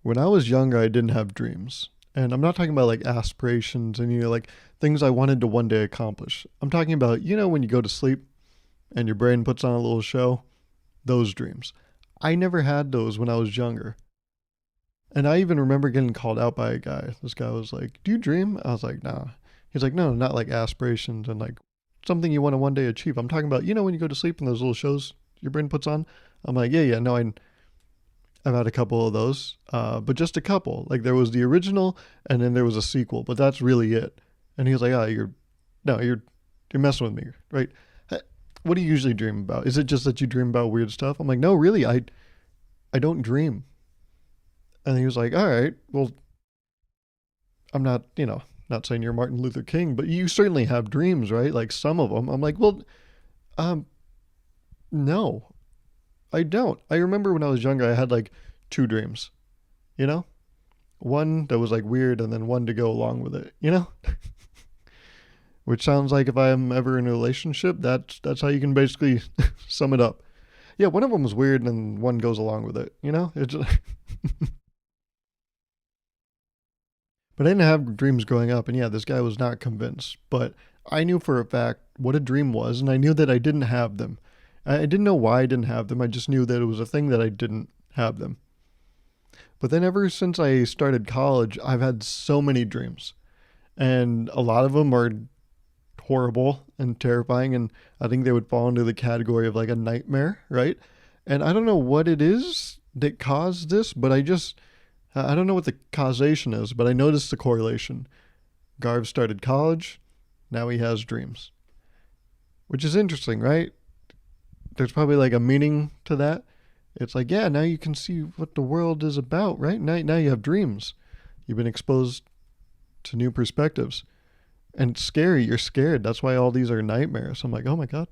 When I was younger, I didn't have dreams. And I'm not talking about like aspirations and, like things I wanted to one day accomplish. I'm talking about, when you go to sleep and your brain puts on a little show, those dreams. I never had those when I was younger. And I even remember getting called out by a guy. This guy was like, "Do you dream?" I was like, "Nah." He's like, "No, not like aspirations and like something you want to one day achieve. I'm talking about, when you go to sleep and those little shows your brain puts on." I'm like, "Yeah, yeah, no, I've had a couple of those, but just a couple. Like there was the original, and then there was a sequel, but that's really it." And he was like, "Oh, you're messing with me, right? What do you usually dream about? Is it just that you dream about weird stuff?" I'm like, "No, really, I don't dream." And he was like, "All right, well, I'm not, not saying you're Martin Luther King, but you certainly have dreams, right? Like some of them." I'm like, "Well, um, no, I don't. I remember when I was younger, I had like two dreams, you know, one that was like weird, and then one to go along with it, which sounds like if I'm ever in a relationship, that's how you can basically sum it up. Yeah, one of them was weird, and one goes along with it. It's but I didn't have dreams growing up, and yeah, this guy was not convinced. But I knew for a fact what a dream was, and I knew that I didn't have them. I didn't know why I didn't have them. I just knew that it was a thing that I didn't have them. But then ever since I started college, I've had so many dreams, and a lot of them are horrible and terrifying, and I think they would fall into the category of like a nightmare, right? And I don't know what it is that caused this, but I don't know what the causation is, but I noticed the correlation. Garv started college, now he has dreams, which is interesting, right? There's probably like a meaning to that. It's like, yeah, now you can see what the world is about, right? Now you have dreams. You've been exposed to new perspectives. And it's scary. You're scared. That's why all these are nightmares. I'm like, oh my God.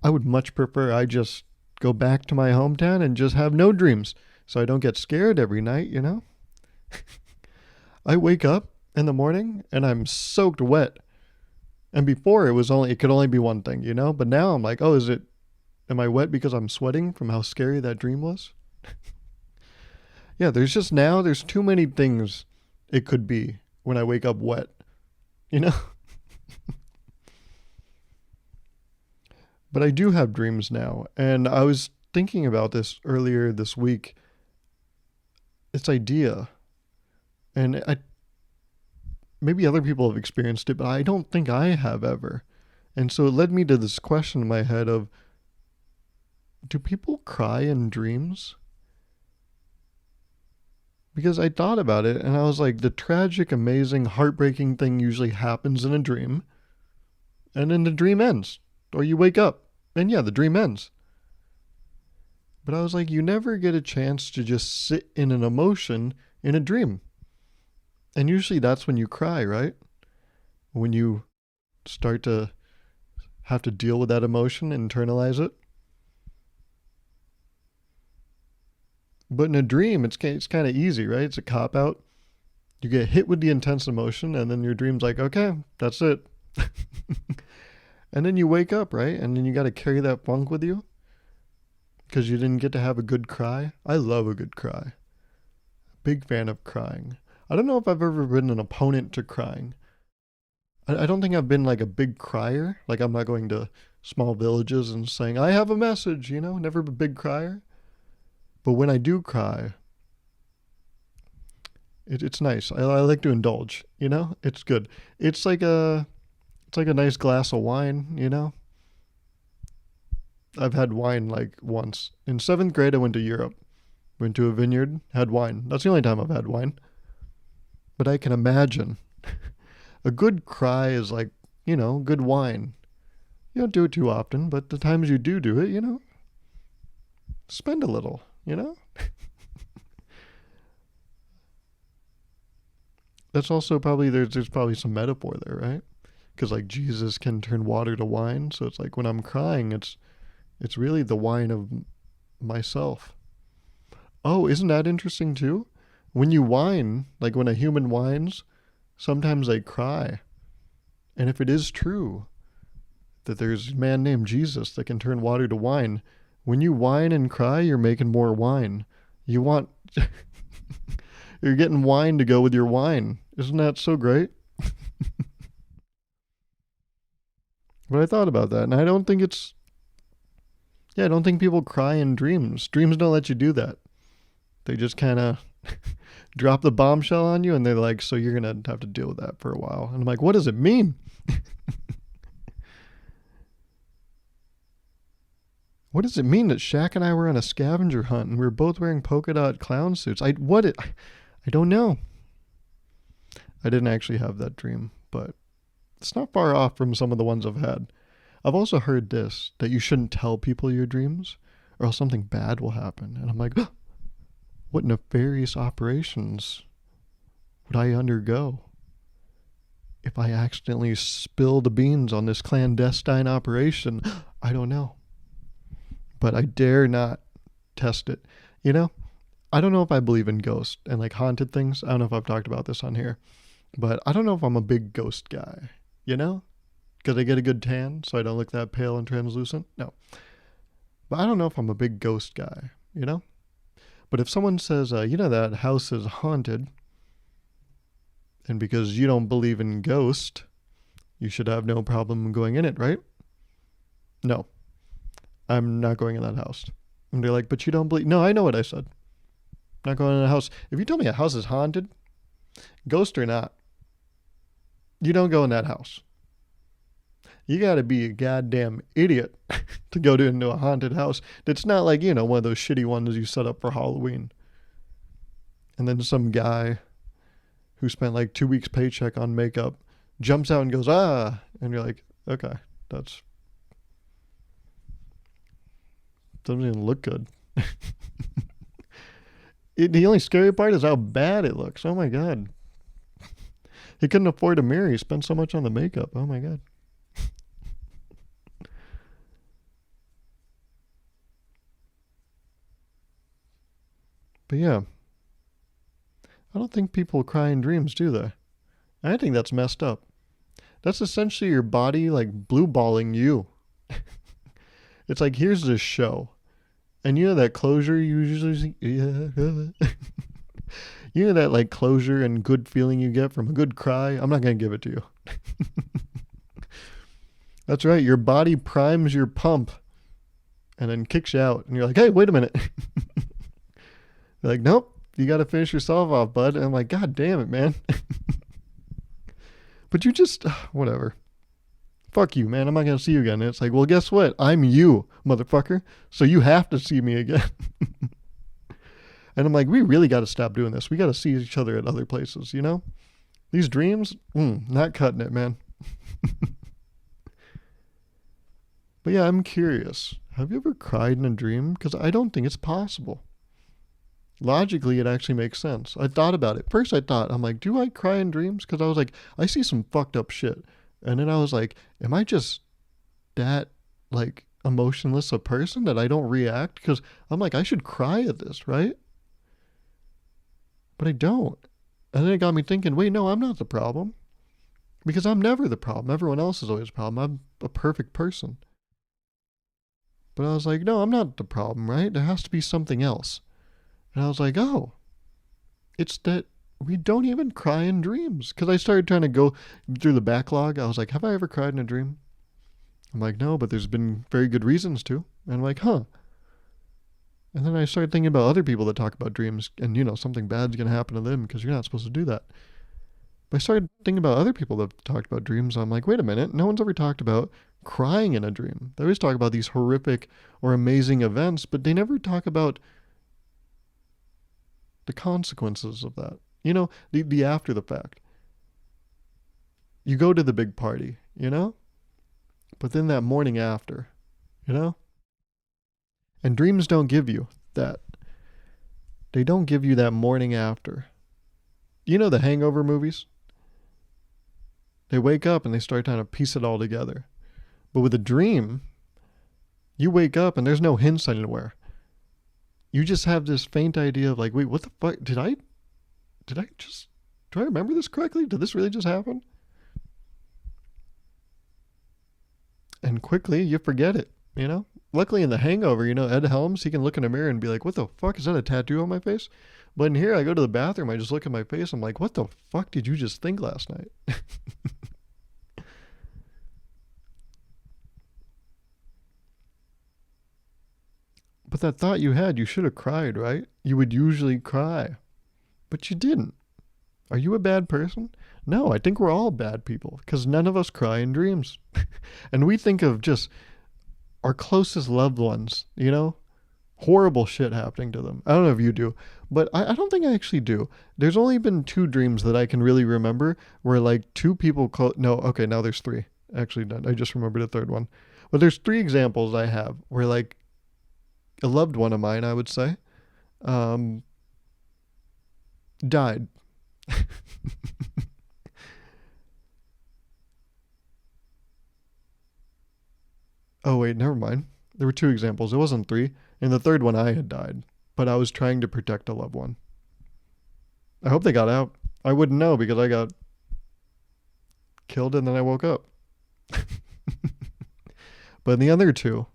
I would much prefer I just go back to my hometown and just have no dreams so I don't get scared every night. I wake up in the morning and I'm soaked wet. And before it could only be one thing. But now I'm like, oh, am I wet because I'm sweating from how scary that dream was? Yeah, there's too many things it could be when I wake up wet, you know? But I do have dreams now. And I was thinking about this earlier this week. This idea. And maybe other people have experienced it, but I don't think I have ever. And so it led me to this question in my head of, do people cry in dreams? Because I thought about it and I was like, the tragic, amazing, heartbreaking thing usually happens in a dream, and then the dream ends. Or you wake up and yeah, the dream ends. But I was like, you never get a chance to just sit in an emotion in a dream. And usually that's when you cry, right? When you start to have to deal with that emotion, internalize it. But in a dream, it's kind of easy, right? It's a cop out. You get hit with the intense emotion, and then your dream's like, okay, that's it. And then you wake up, right? And then you got to carry that funk with you because you didn't get to have a good cry. I love a good cry. Big fan of crying. I don't know if I've ever been an opponent to crying. I don't think I've been like a big crier. Like I'm not going to small villages and saying, I have a message, never a big crier. But when I do cry, it's nice. I like to indulge, It's good. It's like a nice glass of wine. I've had wine like once. In 7th grade, I went to Europe. Went to a vineyard, had wine. That's the only time I've had wine. But I can imagine a good cry is like, good wine. You don't do it too often, but the times you do it, spend a little. That's also probably, there's probably some metaphor there, right? Because like Jesus can turn water to wine. So it's like when I'm crying, it's really the wine of myself. Oh, isn't that interesting too? When you whine, like when a human whines, sometimes they cry. And if it is true that there's a man named Jesus that can turn water to wine, when you whine and cry, you're making more wine. You want, you're getting wine to go with your wine. Isn't that so great? But I thought about that, and I don't think it's, yeah, I don't think people cry in dreams. Dreams don't let you do that. They just kind of drop the bombshell on you, and they're like, so you're going to have to deal with that for a while. And I'm like, what does it mean? What does it mean that Shaq and I were on a scavenger hunt and we were both wearing polka dot clown suits? I don't know. I didn't actually have that dream, but it's not far off from some of the ones I've had. I've also heard this, that you shouldn't tell people your dreams or else something bad will happen. And I'm like, oh, what nefarious operations would I undergo if I accidentally spill the beans on this clandestine operation? I don't know. But I dare not test it. You know, I don't know if I believe in ghosts and like haunted things. I don't know if I've talked about this on here, but I don't know if I'm a big ghost guy, you know? Because I get a good tan so I don't look that pale and translucent. No. But I don't know if I'm a big ghost guy, you know? But if someone says, that house is haunted, and because you don't believe in ghosts, you should have no problem going in it, right? No. I'm not going in that house. And they're like, but you don't believe. No, I know what I said. Not going in a house. If you tell me a house is haunted, ghost or not, you don't go in that house. You got to be a goddamn idiot to go into a haunted house. It's not like, one of those shitty ones you set up for Halloween. And then some guy who spent like 2 weeks' paycheck on makeup jumps out and goes, ah. And you're like, okay, that's. Doesn't even look good. The only scary part is how bad it looks. Oh my God. He couldn't afford a mirror. He spent so much on the makeup. Oh my God. But yeah. I don't think people cry in dreams, do they? I think that's messed up. That's essentially your body like blue balling you. It's like, here's this show. And you know that closure you usually see? Yeah. You know that like closure and good feeling you get from a good cry? I'm not going to give it to you. That's right. Your body primes your pump and then kicks you out. And you're like, hey, wait a minute. You're like, nope, you got to finish yourself off, bud. And I'm like, God damn it, man. But you just, whatever. Fuck you, man. I'm not going to see you again. And it's like, well, guess what? I'm you, motherfucker. So you have to see me again. And I'm like, we really got to stop doing this. We got to see each other at other places, you know? These dreams, not cutting it, man. But yeah, I'm curious. Have you ever cried in a dream? Because I don't think it's possible. Logically, it actually makes sense. I thought about it. First, I'm like, do I cry in dreams? Because I was like, I see some fucked up shit. And then I was like, am I just that, like, emotionless a person that I don't react? Because I'm like, I should cry at this, right? But I don't. And then it got me thinking, wait, no, I'm not the problem. Because I'm never the problem. Everyone else is always the problem. I'm a perfect person. But I was like, no, I'm not the problem, right? There has to be something else. And I was like, oh, it's that we don't even cry in dreams. Because I started trying to go through the backlog. I was like, have I ever cried in a dream? I'm like, no, but there's been very good reasons to. And I'm like, huh. And then I started thinking about other people that talk about dreams and, something bad's going to happen to them because you're not supposed to do that. But I started thinking about other people that talked about dreams. I'm like, wait a minute. No one's ever talked about crying in a dream. They always talk about these horrific or amazing events, but they never talk about the consequences of that. The after the fact. You go to the big party, but then that morning after, and dreams don't give you that. They don't give you that morning after. The Hangover movies? They wake up and they start trying to piece it all together. But with a dream, you wake up and there's no hints anywhere. You just have this faint idea of like, wait, what the fuck? Do I remember this correctly? Did this really just happen? And quickly you forget it, Luckily in The Hangover, Ed Helms, he can look in a mirror and be like, what the fuck? Is that a tattoo on my face? But in here, I go to the bathroom, I just look at my face, I'm like, what the fuck did you just think last night? But that thought you had, you should have cried, right? You would usually cry. But you didn't. Are you a bad person? No, I think we're all bad people because none of us cry in dreams. And we think of just our closest loved ones, horrible shit happening to them. I don't know if you do, but I don't think I actually do. There's only been two dreams that I can really remember where like two people no, okay, now there's three. Actually, I just remembered a third one. But there's three examples I have where like a loved one of mine, I would say, um, died. Oh, wait, never mind. There were two examples. It wasn't three. In the third one, I had died, but I was trying to protect a loved one. I hope they got out. I wouldn't know because I got killed and then I woke up. But in the other two,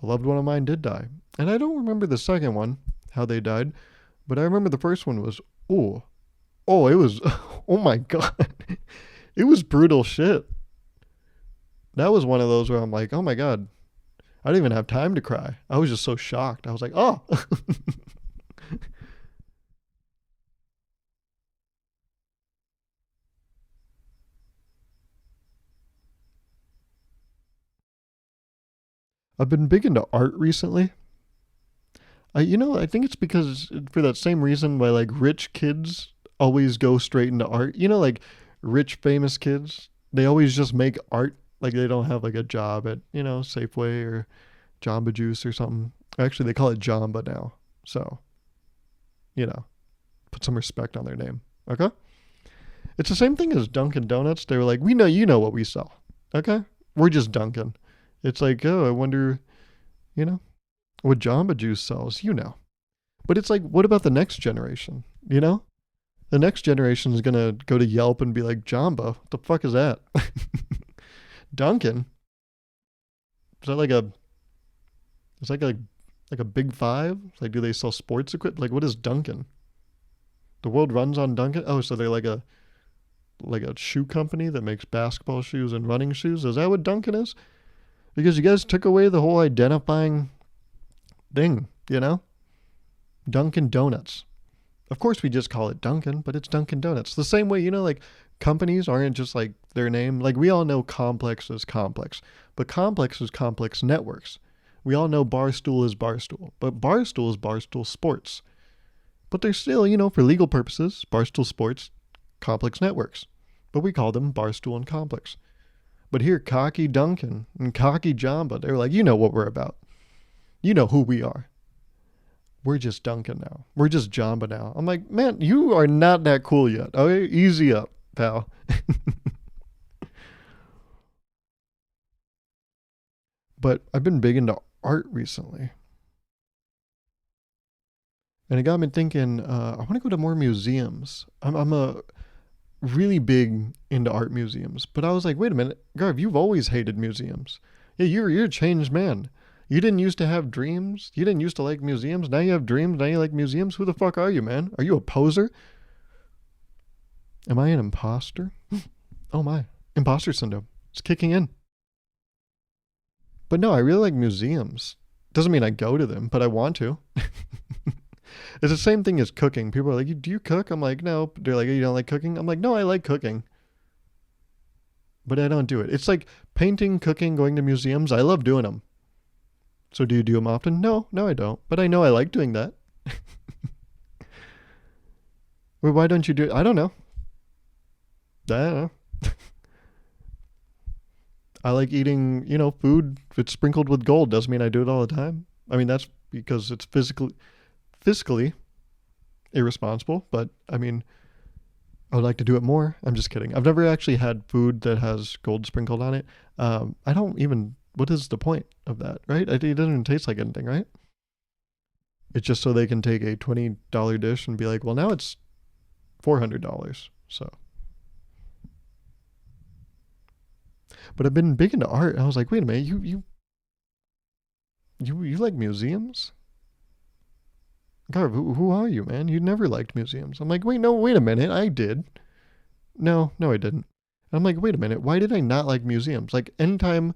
a loved one of mine did die. And I don't remember the second one, how they died, but I remember the first one was, it was, oh my God. It was brutal shit. That was one of those where I'm like, oh my God, I didn't even have time to cry. I was just so shocked. I was like, oh. I've been big into art recently. I think it's because for that same reason why like rich kids always go straight into art. Like rich famous kids, they always just make art. Like they don't have like a job at Safeway or Jamba Juice or something. Actually, they call it Jamba now. So you know, put some respect on their name. Okay. It's the same thing as Dunkin' Donuts. They were like, we know you know what we sell. Okay, we're just Dunkin'. It's like, oh, I wonder, you know, what Jamba Juice sells. But it's like, what about the next generation? The next generation is gonna go to Yelp and be like, Jamba, what the fuck is that? Dunkin'? Is that like a? It's like a big five? It's like, do they sell sports equipment? Like, what is Dunkin'? The world runs on Dunkin'. Oh, so they're like a shoe company that makes basketball shoes and running shoes. Is that what Dunkin' is? Because you guys took away the whole identifying thing. Dunkin' Donuts. Of course, we just call it Dunkin', but it's Dunkin' Donuts. The same way, like companies aren't just like their name. Like we all know Complex is Complex, but Complex is Complex Networks. We all know Barstool is Barstool, but Barstool is Barstool Sports. But they're still, for legal purposes, Barstool Sports, Complex Networks. But we call them Barstool and Complex. But here, Cocky Duncan and Cocky Jamba, they're like, you know what we're about. You know who we are. We're just Duncan now. We're just Jamba now. I'm like, man, you are not that cool yet. Okay, easy up, pal. But I've been big into art recently. And it got me thinking, I want to go to more museums. I'm a really big into art museums. But I was like, wait a minute, Garv, you've always hated museums. Yeah, you're a changed man. You didn't used to have dreams. You didn't used to like museums. Now you have dreams. Now you like museums. Who the fuck are you, man? Are you a poser? Am I an imposter? Oh my. Imposter syndrome. It's kicking in. But no, I really like museums. Doesn't mean I go to them, but I want to. It's the same thing as cooking. People are like, do you cook? I'm like, no. They're like, you don't like cooking? I'm like, no, I like cooking. But I don't do it. It's like painting, cooking, going to museums. I love doing them. So do you do them often? No, I don't. But I know I like doing that. Well, why don't you do it? I don't know. I don't know. I like eating, food. If it's sprinkled with gold, doesn't mean I do it all the time. I mean, that's because it's fiscally irresponsible. But I mean, I would like to do it more. I'm just kidding. I've never actually had food that has gold sprinkled on it. I don't even. What is the point of that, right? It doesn't even taste like anything, right? It's just so they can take a $20 dish and be like, well, now it's $400. So, but I've been big into art. I was like, wait a minute, you You like museums? Garv, who are you, man? You never liked museums. I'm like, wait, no, wait a minute. I did. No, I didn't. I'm like, wait a minute. Why did I not like museums? Like, anytime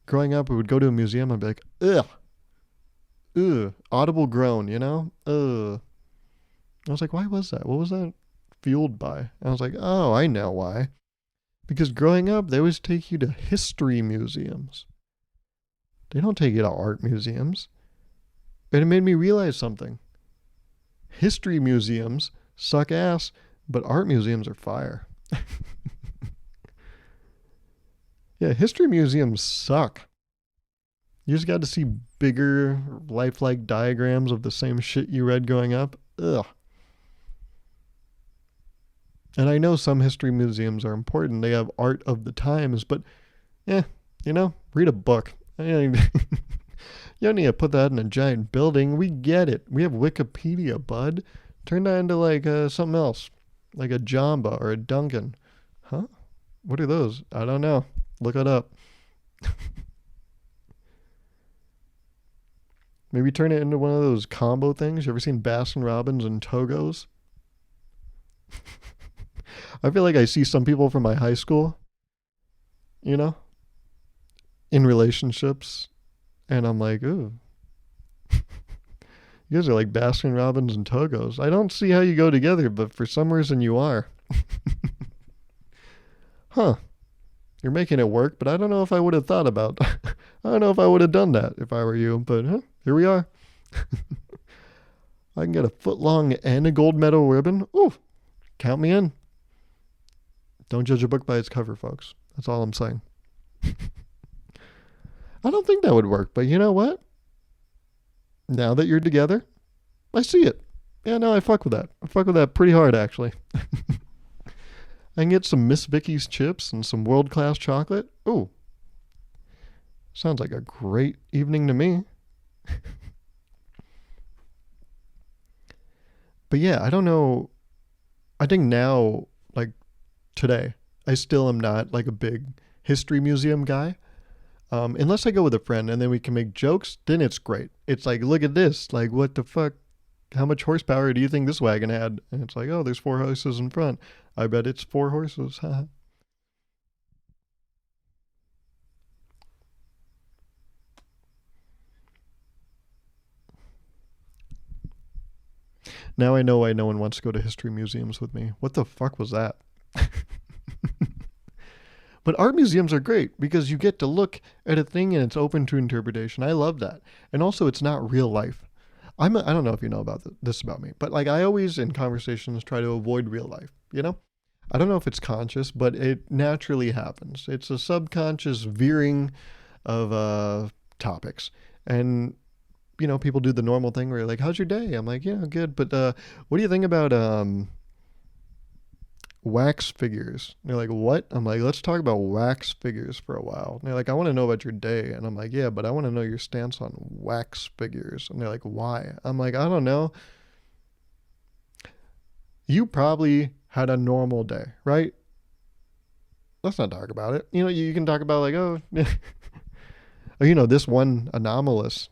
growing up, we would go to a museum. I'd be like, ugh, audible groan, you know? Ugh. I was like, why was that? What was that fueled by? I was like, oh, I know why. Because growing up, they always take you to history museums. They don't take you to art museums. And it made me realize something. History museums suck ass, but art museums are fire. Yeah, history museums suck. You just got to see bigger, lifelike diagrams of the same shit you read growing up. Ugh. And I know some history museums are important. They have art of the times, but read a book. You don't need to put that in a giant building. We get it. We have Wikipedia, bud. Turn that into like something else, like a Jamba or a Duncan. Huh? What are those? I don't know. Look it up. Maybe turn it into one of those combo things. You ever seen Baskin Robbins and Togos? I feel like I see some people from my high school, you know, in relationships, and I'm like, ooh, you guys are like Baskin Robbins and Togos. I don't see how you go together, but for some reason you are. Huh. You're making it work, but I don't know if I would have thought about. I don't know if I would have done that if I were you, but here we are. I can get a foot long and a gold medal ribbon. Ooh, count me in. Don't judge a book by its cover, folks. That's all I'm saying. I don't think that would work, but you know what? Now that you're together, I see it. Yeah, no, I fuck with that. I fuck with that pretty hard, actually. I can get some Miss Vicky's chips and some world-class chocolate. Ooh. Sounds like a great evening to me. But yeah, I don't know. I think now, like today, I still am not like a big history museum guy. Unless I go with a friend and then we can make jokes, then it's great. It's like, look at this. Like, what the fuck? How much horsepower do you think this wagon had? And it's like, oh, there's 4 horses in front. I bet it's 4 horses. Now I know why no one wants to go to history museums with me. What the fuck was that? But art museums are great because you get to look at a thing and it's open to interpretation. I love that. And also, it's not real life. I don't know if you know about this about me, but like I always in conversations try to avoid real life, you know? I don't know if it's conscious, but it naturally happens. It's a subconscious veering of topics. And people do the normal thing where you're like, how's your day? I'm like, yeah, good. But what do you think about wax figures? And they're like, what? I'm like, let's talk about wax figures for a while. And they're like, I want to know about your day. And I'm like, yeah, but I want to know your stance on wax figures. And they're like, why? I'm like, I don't know. You probably had a normal day, right? Let's not talk about it. You can talk about like, oh, this one anomalous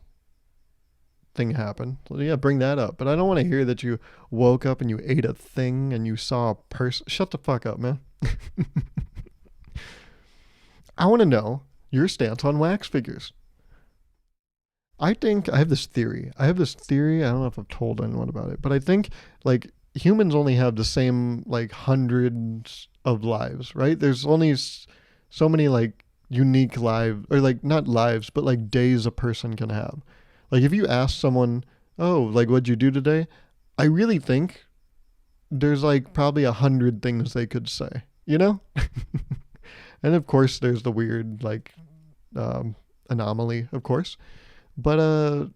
thing happened. Well, yeah, bring that up. But I don't want to hear that you woke up and you ate a thing and you saw a person. Shut the fuck up, man. I want to know your stance on wax figures. I think I have this theory. I don't know if I've told anyone about it, but I think like humans only have the same like hundreds of lives, right? There's only so many like unique lives, or like not lives, but like days a person can have. Like if you ask someone, oh, like what'd you do today? I really think there's like probably 100 things they could say, you know? And of course there's the weird like anomaly, of course. But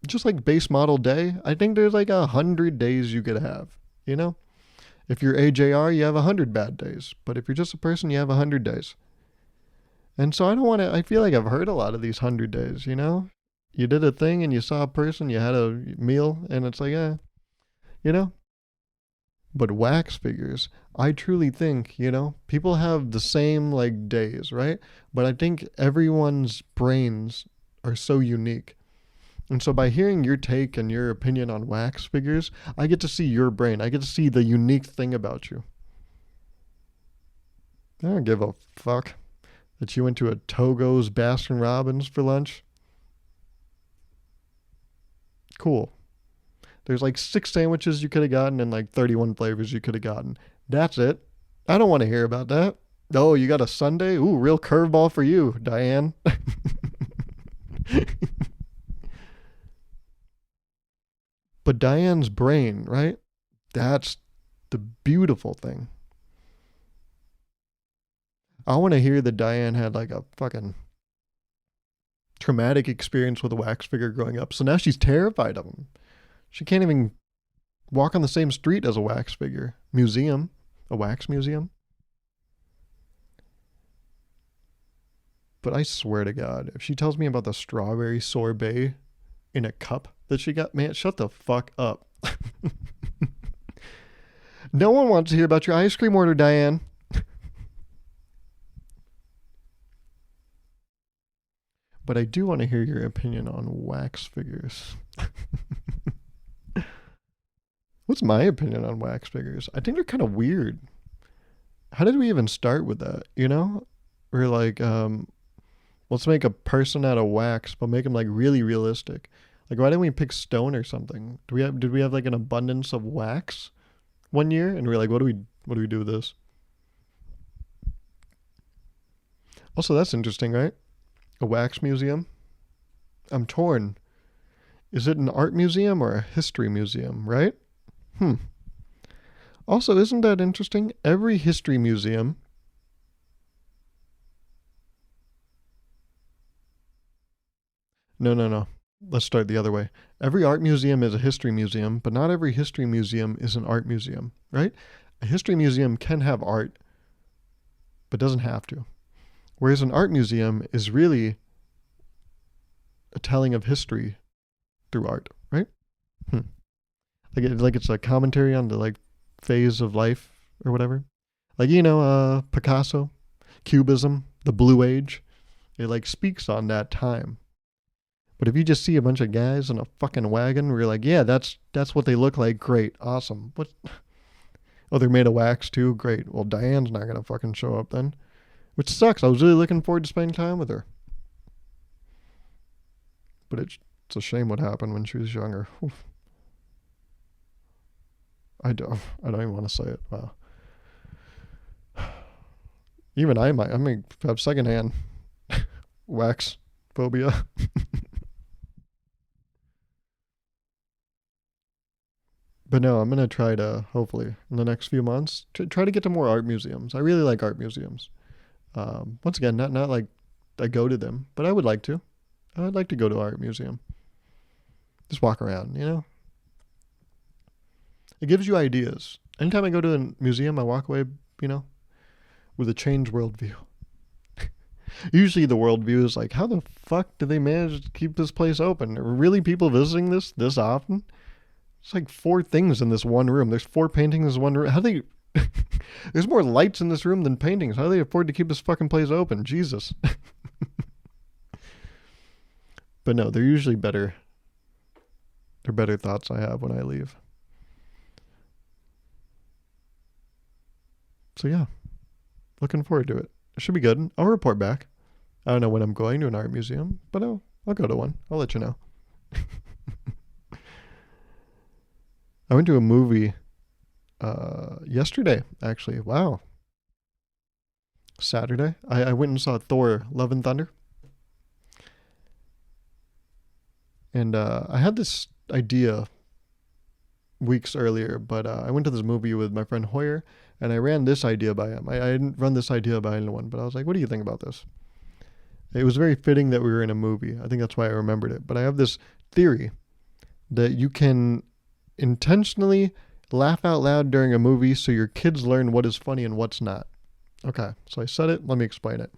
just like base model day, I think there's like 100 days you could have, you know? If you're AJR, you have 100 bad days. But if you're just a person, you have 100 days. And so I feel like I've heard a lot of these 100 days, you know? You did a thing and you saw a person, you had a meal, and it's like, you know? But wax figures, I truly think, people have the same like days, right? But I think everyone's brains are so unique. And so by hearing your take and your opinion on wax figures, I get to see your brain. I get to see the unique thing about you. I don't give a fuck that you went to a Togo's Baskin Robbins for lunch. Cool. There's like 6 sandwiches you could have gotten and like 31 flavors you could have gotten. That's it. I don't want to hear about that. Oh, you got a sundae? Ooh, real curveball for you, Diane. But Diane's brain, right? That's the beautiful thing. I want to hear that Diane had like a fucking traumatic experience with a wax figure growing up. So now she's terrified of him. She can't even walk on the same street as a wax figure. Museum. A wax museum. But I swear to God, if she tells me about the strawberry sorbet in a cup that she got, man, shut the fuck up. No one wants to hear about your ice cream order, Diane. But I do want to hear your opinion on wax figures. What's my opinion on wax figures? I think they're kind of weird. How did we even start with that? You know? We're like, let's make a person out of wax, but make them like really realistic. Like, why didn't we pick stone or something? Did we have like an abundance of wax one year? And we're like, what do we do with this? Also, that's interesting, right? A wax museum? I'm torn. Is it an art museum or a history museum, right? Also, isn't that interesting? Every history museum No. Let's start the other way. Every art museum is a history museum, but not every history museum is an art museum, right? A history museum can have art, but doesn't have to. Whereas an art museum is really a telling of history through art, right? Like it's a commentary on the like phase of life or whatever. Like, Picasso, Cubism, the Blue Age. It like speaks on that time. But if you just see a bunch of guys in a fucking wagon where you're like, yeah, that's what they look like, great, awesome. What? Oh, they're made of wax too? Great. Well, Diane's not going to fucking show up then. Which sucks. I was really looking forward to spending time with her. But it's a shame what happened when she was younger. Oof. I don't even want to say it. Wow. Even I may have secondhand wax phobia. But no, I'm going to try to, hopefully, in the next few months, try to get to more art museums. I really like art museums. Once again, not like I go to them, but I would like to. I would like to go to an art museum. Just walk around, It gives you ideas. Anytime I go to a museum, I walk away, with a changed worldview. Usually the worldview is like, how the fuck did they manage to keep this place open? Are really people visiting this often? It's like 4 things in this one room. There's 4 paintings in one room. How do they... There's more lights in this room than paintings. How do they afford to keep this fucking place open? Jesus. But no, they're usually better. They're better thoughts I have when I leave. So yeah, looking forward to it. It should be good. I'll report back. I don't know when I'm going to an art museum, but I'll go to one. I'll let you know. I went to a movie yesterday, actually. Wow. Saturday. I went and saw Thor, Love and Thunder. And I had this idea weeks earlier, but I went to this movie with my friend Hoyer, and I ran this idea by him. I didn't run this idea by anyone, but I was like, what do you think about this? It was very fitting that we were in a movie. I think that's why I remembered it. But I have this theory that you can intentionally laugh out loud during a movie so your kids learn what is funny and what's not. Okay, so I said it. Let me explain it.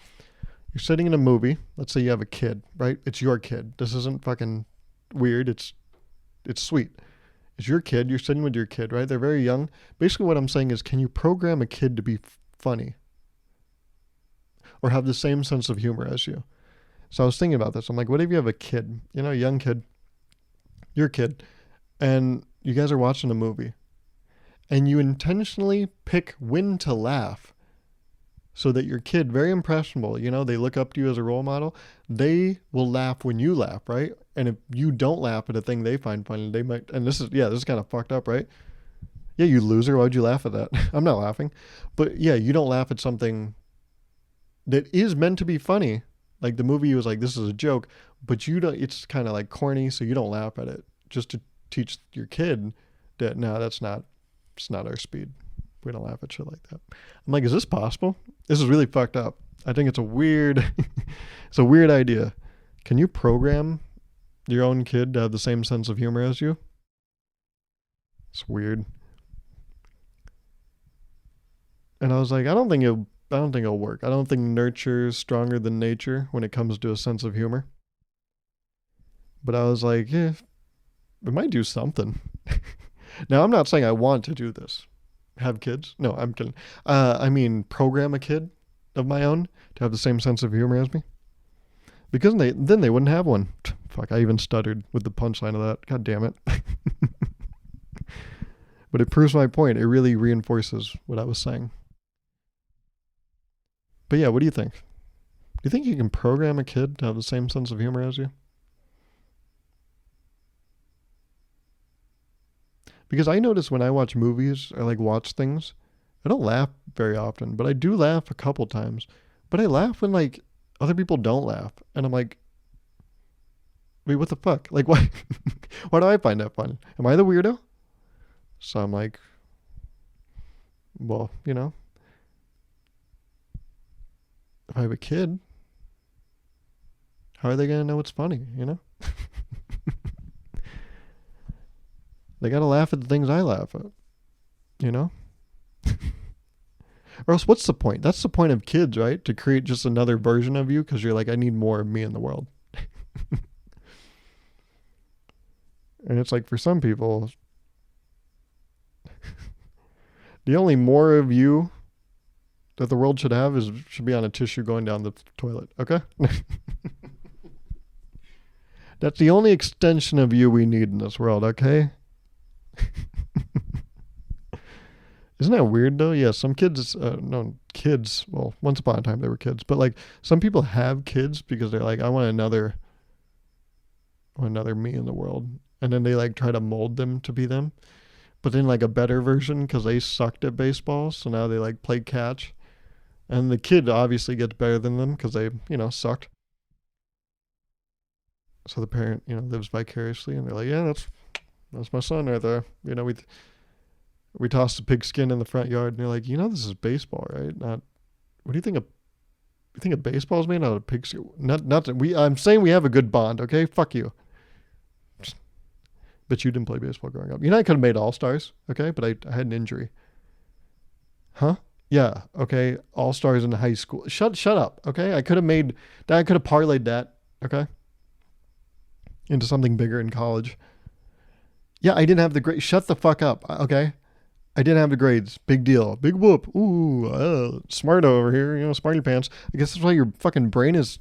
You're sitting in a movie. Let's say you have a kid, right? It's your kid. This isn't fucking weird. It's sweet. It's your kid. You're sitting with your kid, right? They're very young. Basically what I'm saying is, can you program a kid to be funny? Or have the same sense of humor as you? So I was thinking about this. I'm like, what if you have a kid, a young kid, your kid, and you guys are watching a movie and you intentionally pick when to laugh so that your kid, very impressionable, they look up to you as a role model. They will laugh when you laugh, right? And if you don't laugh at a thing they find funny, they might, and this is kind of fucked up, right? Yeah, you loser. Why'd you laugh at that? I'm not laughing. But yeah, you don't laugh at something that is meant to be funny. Like the movie was like, this is a joke, but you don't, it's kind of like corny, so you don't laugh at it. Just to teach your kid that, no, it's not our speed. We don't laugh at shit like that. I'm like, is this possible? This is really fucked up. I think it's a weird, it's a weird idea. Can you program your own kid to have the same sense of humor as you? It's weird. And I was like, I don't think it'll work. I don't think nurture is stronger than nature when it comes to a sense of humor. But I was like, yeah, it might do something. Now, I'm not saying I want to do this. Have kids? No, I'm kidding. I mean, program a kid of my own to have the same sense of humor as me. Because then they wouldn't have one. Fuck, I even stuttered with the punchline of that. God damn it. But it proves my point. It really reinforces what I was saying. But yeah, what do you think? Do you think you can program a kid to have the same sense of humor as you? Because I notice when I watch movies or like watch things, I don't laugh very often, but I do laugh a couple times. But I laugh when like other people don't laugh. And I'm like, wait, what the fuck? Like, why? Why do I find that fun? Am I the weirdo? So I'm like, well, if I have a kid, how are they going to know it's funny, They got to laugh at the things I laugh at, Or else what's the point? That's the point of kids, right? To create just another version of you because you're like, I need more of me in the world. And it's like for some people, the only more of you that the world should have should be on a tissue going down the toilet, okay? That's the only extension of you we need in this world, okay? Isn't that weird though? Yeah, some kids, well, once upon a time they were kids, but like some people have kids because they're like, I want another me in the world. And then they like try to mold them to be them, but then like a better version because they sucked at baseball. So now they like play catch. And the kid obviously gets better than them because they, sucked. So the parent, lives vicariously and they're like, yeah, that's my son right there. We tossed a pig skin in the front yard and they're like, this is baseball, right? Not, what do you think a baseball is made out of pig skin? I'm saying we have a good bond, okay? Fuck you. But you didn't play baseball growing up. I could have made All-Stars, okay? But I had an injury. Huh? Yeah, okay. All-Stars in high school. Shut up, okay? I could have parlayed that, okay? Into something bigger in college. Yeah, I didn't have the grades. Shut the fuck up, okay? I didn't have the grades. Big deal. Big whoop. Ooh, smart over here, smarty pants. I guess that's why your fucking brain is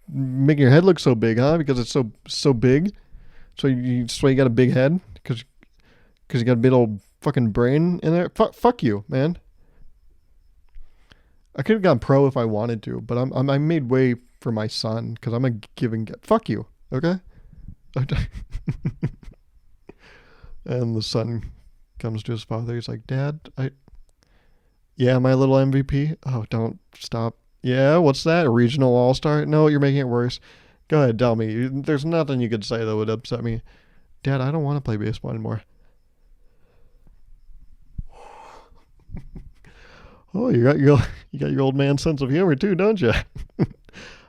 making your head look so big, huh? Because it's so big. So you got a big head? Because you got a big old fucking brain in there? Fuck you, man. I could have gone pro if I wanted to, but I made way for my son because I'm a give and get. Fuck you, okay? And the son comes to his father. He's like, Dad, yeah, my little MVP. Oh, don't stop. Yeah, what's that? A regional all-star? No, you're making it worse. Go ahead, tell me. There's nothing you could say that would upset me. Dad, I don't want to play baseball anymore. Oh, you got your old man sense of humor too, don't you?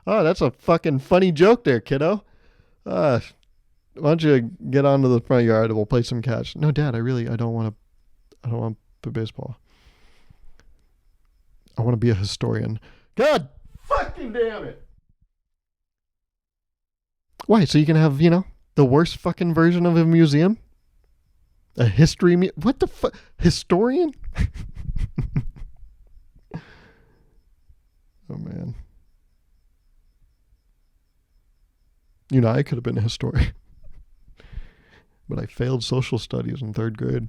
Oh, that's a fucking funny joke there, kiddo. Why don't you get onto the front yard and we'll play some catch? No, Dad, I don't want to play baseball. I want to be a historian. God fucking damn it. Why? So you can have, the worst fucking version of a museum? A history what the fuck? Historian? Oh, man. You know, I could have been a historian, but I failed social studies in third grade.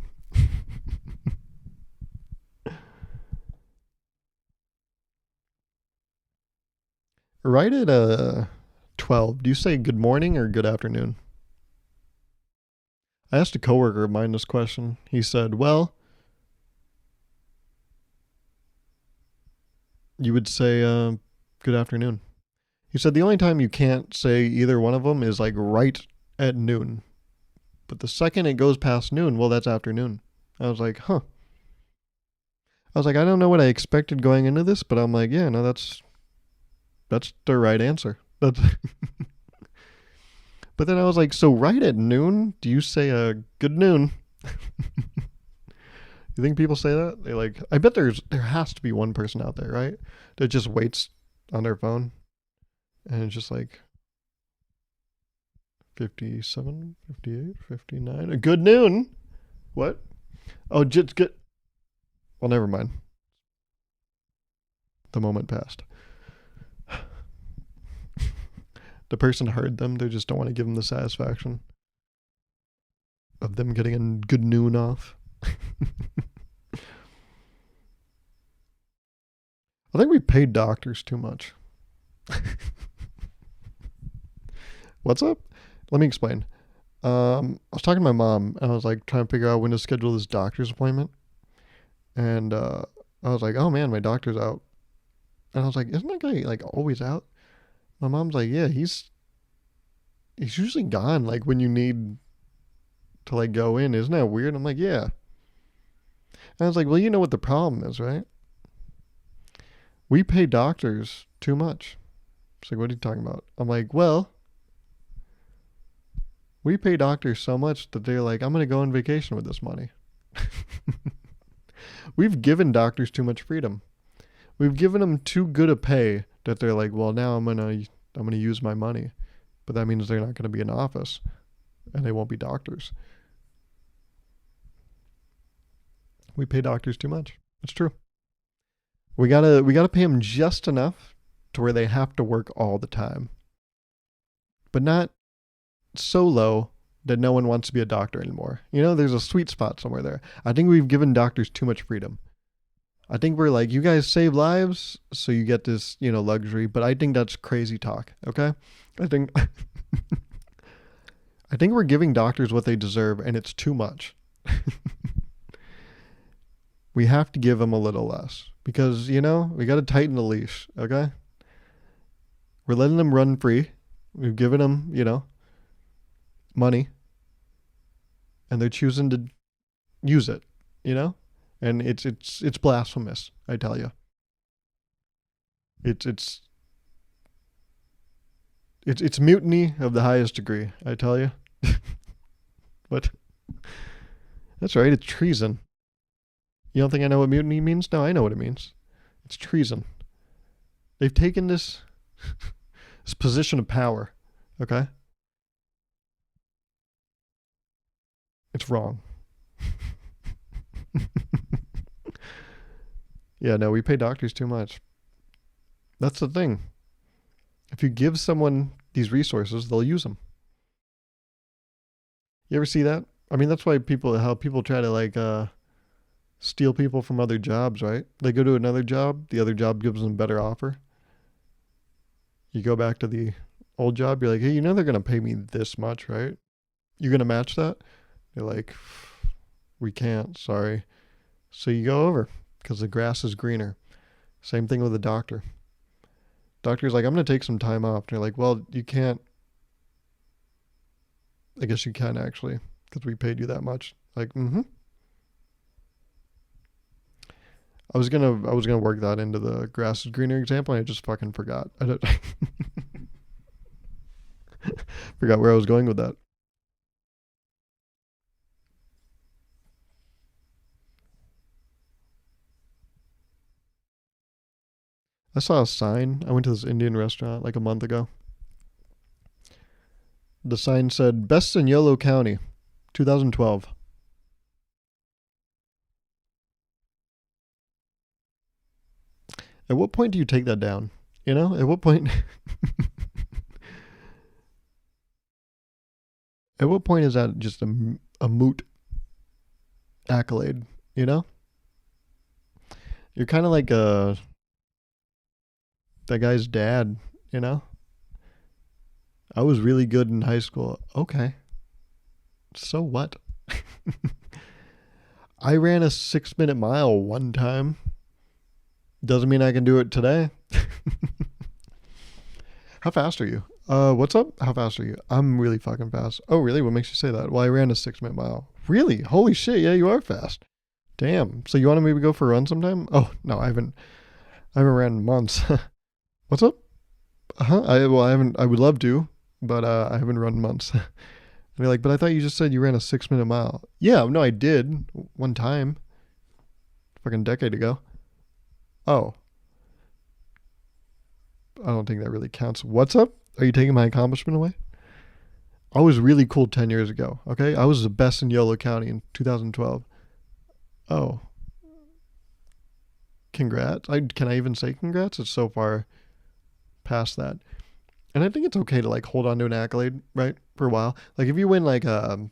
Right at 12, do you say good morning or good afternoon? I asked a coworker of mine this question. He said, well, you would say good afternoon. He said the only time you can't say either one of them is like right at noon. But the second it goes past noon, well, that's afternoon. I was like, huh. I was like, I don't know what I expected going into this, but I'm like, yeah, no, that's the right answer. That's But then I was like, so right at noon, do you say good noon? You think people say that? They like I bet there has to be one person out there, right? That just waits on their phone and it's just like 57, 58, 59. A good noon. What? Oh, just good. Well, never mind. The moment passed. The person heard them. They just don't want to give them the satisfaction of them getting a good noon off. I think we paid doctors too much. What's up? Let me explain. I was talking to my mom, and I was like trying to figure out when to schedule this doctor's appointment, and I was like, "Oh man, my doctor's out," and I was like, "Isn't that guy like always out?" My mom's like, "Yeah, he's usually gone like when you need to like go in. Isn't that weird?" I'm like, "Yeah," and I was like, "Well, you know what the problem is, right? We pay doctors too much." She's like, "What are you talking about?" I'm like, "Well, we pay doctors so much that they're like, I'm gonna go on vacation with this money." We've given doctors too much freedom. We've given them too good a pay that they're like, well, now I'm gonna use my money, but that means they're not gonna be in office and they won't be doctors. We pay doctors too much. It's true. We gotta pay them just enough to where they have to work all the time, but not so low that no one wants to be a doctor anymore. You know, there's a sweet spot somewhere there. I think we've given doctors too much freedom. I think we're like, you guys save lives, so you get this, luxury. But I think that's crazy talk. Okay, I think I think we're giving doctors what they deserve, and it's too much. We have to give them a little less because we got to tighten the leash. Okay, we're letting them run free. We've given them, money, and they're choosing to use it. You know, and it's blasphemous. I tell you, it's it's mutiny of the highest degree. I tell you. What? That's right. It's treason. You don't think I know what mutiny means? No, I know what it means. It's treason. They've taken this position of power. Okay, it's wrong. Yeah, no, we pay doctors too much. That's the thing. If you give someone these resources, they'll use them. You ever see that? I mean, that's why how people try to like steal people from other jobs, right? They go to another job, the other job gives them a better offer. You go back to the old job, you're like, hey, they're gonna pay me this much, right? You're gonna match that? They're like, we can't, sorry. So you go over because the grass is greener. Same thing with a doctor. Doctor's like, I'm gonna take some time off. And you're like, well, you can't. I guess you can actually, because we paid you that much. Like, mm-hmm. I was gonna work that into the grass is greener example, and I just fucking forgot. I don't forgot where I was going with that. I saw a sign. I went to this Indian restaurant like a month ago. The sign said "Best in Yolo County, 2012." At what point do you take that down? At what point? At what point is that just a moot accolade? You know, you're kind of like that guy's dad. You know, I was really good in high school. Okay, so what? I ran a 6 minute mile one time. Doesn't mean I can do it today. How fast are you? What's up? How fast are you? I'm really fucking fast. Oh, really? What makes you say that? Well, I ran a 6 minute mile. Really? Holy shit! Yeah, you are fast. Damn. So you want to maybe go for a run sometime? Oh no, I haven't ran in months. What's up? Huh? I haven't. I would love to, but I haven't run in months. And you're like, but I thought you just said you ran a 6 minute mile. Yeah, no, I did one time, fucking decade ago. Oh, I don't think that really counts. What's up? Are you taking my accomplishment away? I was really cool 10 years ago. Okay, I was the best in Yolo County in 2012. Oh, congrats. Can I even say congrats? It's so far past that. And I think it's okay to like hold on to an accolade, right? For a while. Like if you win like an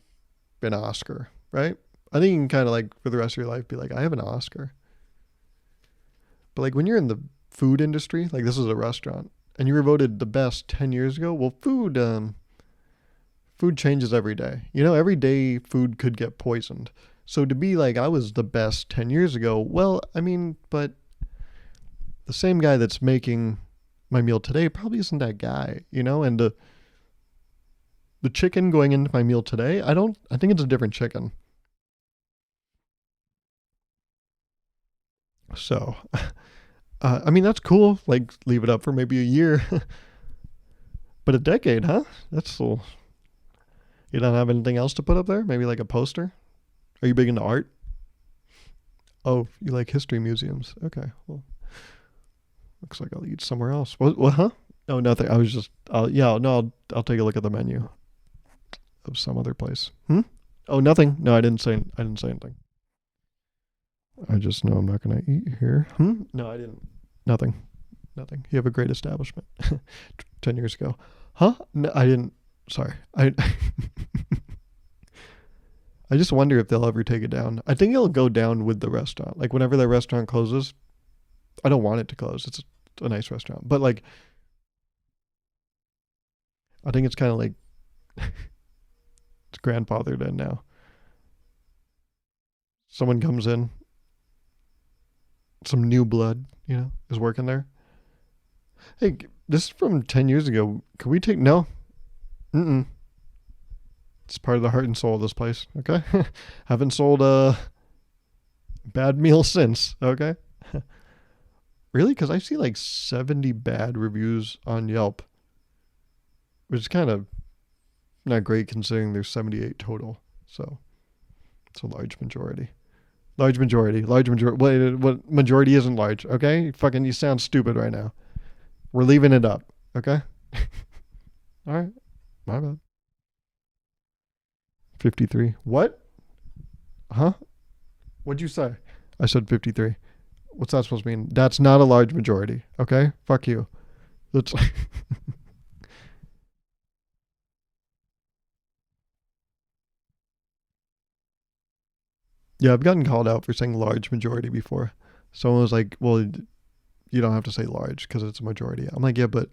Oscar, right? I think you can kind of like for the rest of your life be like, I have an Oscar. But like when you're in the food industry, like this is a restaurant, and you were voted the best 10 years ago, well, food changes every day. You know, every day food could get poisoned. So to be like I was the best 10 years ago, well, I mean, but the same guy that's making my meal today probably isn't that guy, you know? And the chicken going into my meal today, I think it's a different chicken. So, I mean, that's cool. Like, leave it up for maybe a year. But a decade, huh? That's cool. You don't have anything else to put up there? Maybe like a poster? Are you big into art? Oh, you like history museums. Okay, well, looks like I'll eat somewhere else. What huh? No, nothing. I was just, yeah, no, I'll take a look at the menu of some other place. Hmm? Oh, nothing. No, I didn't say anything. I just know I'm not going to eat here. Hmm? No, I didn't. Nothing. Nothing. You have a great establishment. 10 years ago. Huh? No, I didn't. Sorry. I just wonder if they'll ever take it down. I think it'll go down with the restaurant. Like whenever that restaurant closes, I don't want it to close. It's a nice restaurant. But like, I think it's kind of like it's grandfathered in now. Someone comes in, some new blood, you know, is working there. Hey, this is from 10 years ago. Can we take, no? Mm-mm. It's part of the heart and soul of this place, okay? Haven't sold a bad meal since, okay? Really? Because I see like 70 bad reviews on Yelp, which is kind of not great considering there's 78 total. So it's a large majority. Large majority. Large majority. What majority isn't large, okay? Fucking, you sound stupid right now. We're leaving it up, okay? All right. My bad. 53. What? Huh? What'd you say? I said 53. What's that supposed to mean? That's not a large majority, okay? Fuck you. That's yeah, I've gotten called out for saying large majority before. Someone was like, well, you don't have to say large because it's a majority. I'm like, yeah, but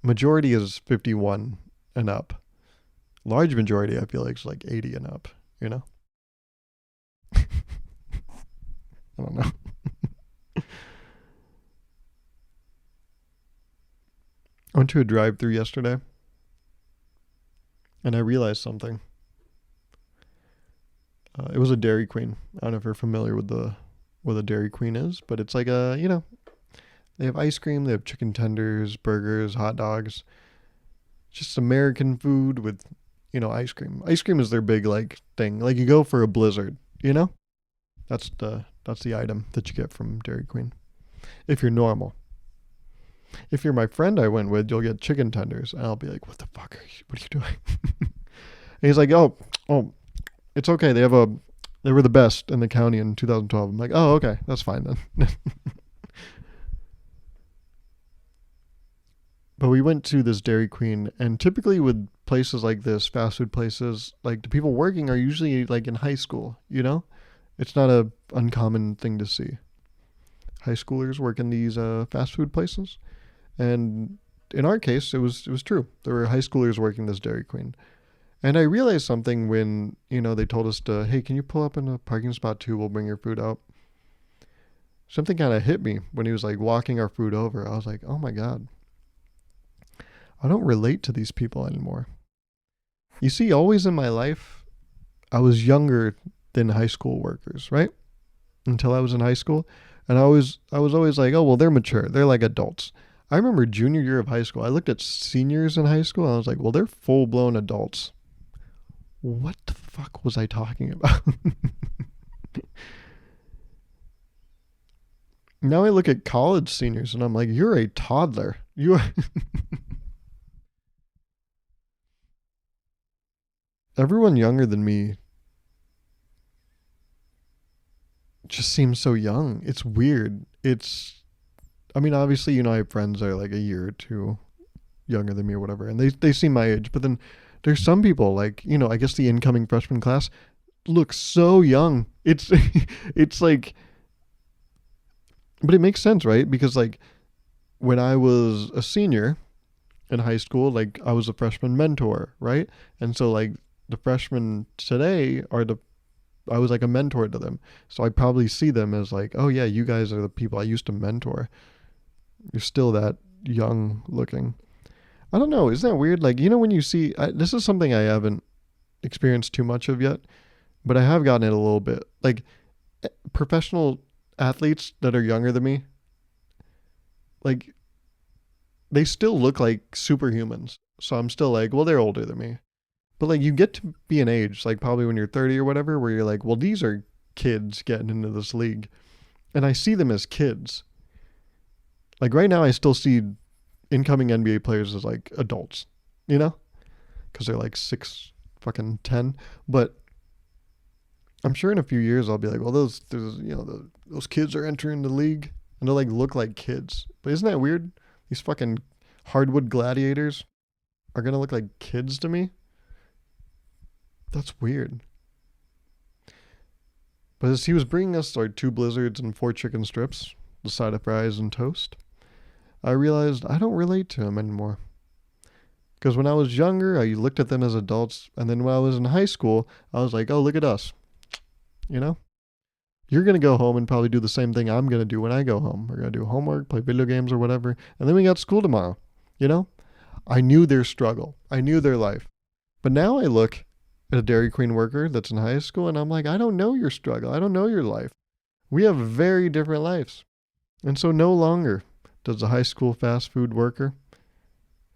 majority is 51 and up. Large majority, I feel like, is like 80 and up, you know? I don't know. I went to a drive-through yesterday and I realized something. It was a Dairy Queen. I don't know if you're familiar with what a Dairy Queen is, but it's like they have ice cream, they have chicken tenders, burgers, hot dogs. Just American food with, ice cream. Ice cream is their big like thing. Like you go for a Blizzard, you know? That's the item that you get from Dairy Queen. If you're normal. If you're my friend I went with, you'll get chicken tenders. And I'll be like, what the fuck what are you doing? And he's like, oh, it's okay. They were the best in the county in 2012. I'm like, oh, okay, that's fine then. But we went to this Dairy Queen, and typically with places like this, fast food places, like the people working are usually like in high school, you know? It's not a uncommon thing to see. High schoolers work in these fast food places. And in our case, it was true. There were high schoolers working this Dairy Queen. And I realized something when, they told us to, hey, can you pull up in a parking spot too? We'll bring your food out. Something kind of hit me when he was like walking our food over. I was like, oh my God, I don't relate to these people anymore. You see, always in my life, I was younger than high school workers, right? Until I was in high school. And I was always like, oh, well, they're mature. They're like adults. I remember junior year of high school, I looked at seniors in high school and I was like, well, they're full blown adults. What the fuck was I talking about? Now I look at college seniors and I'm like, you're a toddler. You are everyone younger than me just seems so young. It's weird. I mean, obviously, I have friends that are like a year or two younger than me or whatever, and they seem my age. But then there's some people like, I guess the incoming freshman class looks so young. It's, it's like, but it makes sense, right? Because like when I was a senior in high school, like I was a freshman mentor, right? And so like the freshmen today I was like a mentor to them. So I probably see them as like, oh yeah, you guys are the people I used to mentor. You're still that young looking. I don't know. Isn't that weird? Like, when you see, this is something I haven't experienced too much of yet, but I have gotten it a little bit. Like professional athletes that are younger than me, like they still look like superhumans. So I'm still like, well, they're older than me. But like you get to be an age, like probably when you're 30 or whatever, where you're like, well, these are kids getting into this league. And I see them as kids. Like right now, I still see incoming NBA players as like adults, because they're like 6 fucking 10. But I'm sure in a few years I'll be like, well, those kids are entering the league and they'll like look like kids. But isn't that weird? These fucking hardwood gladiators are gonna look like kids to me. That's weird. But as he was bringing us like 2 blizzards and 4 chicken strips, the side of fries and toast, I realized I don't relate to him anymore. Because when I was younger, I looked at them as adults. And then when I was in high school, I was like, oh, look at us. You're going to go home and probably do the same thing I'm going to do when I go home. We're going to do homework, play video games or whatever. And then we got school tomorrow. I knew their struggle. I knew their life. But now I look at a Dairy Queen worker that's in high school and I'm like, I don't know your struggle. I don't know your life. We have very different lives. And so no longer does a high school fast food worker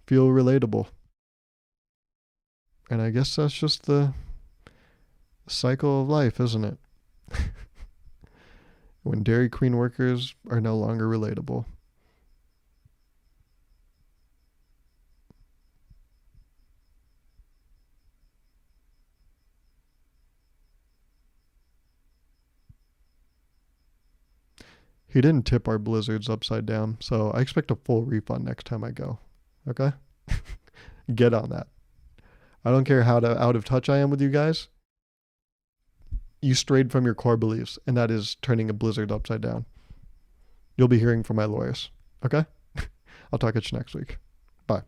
feel relatable. And I guess that's just the cycle of life, isn't it? When Dairy Queen workers are no longer relatable. He didn't tip our blizzards upside down, so I expect a full refund next time I go. Okay? Get on that. I don't care how out of touch I am with you guys. You strayed from your core beliefs, and that is turning a blizzard upside down. You'll be hearing from my lawyers. Okay? I'll talk at you next week. Bye.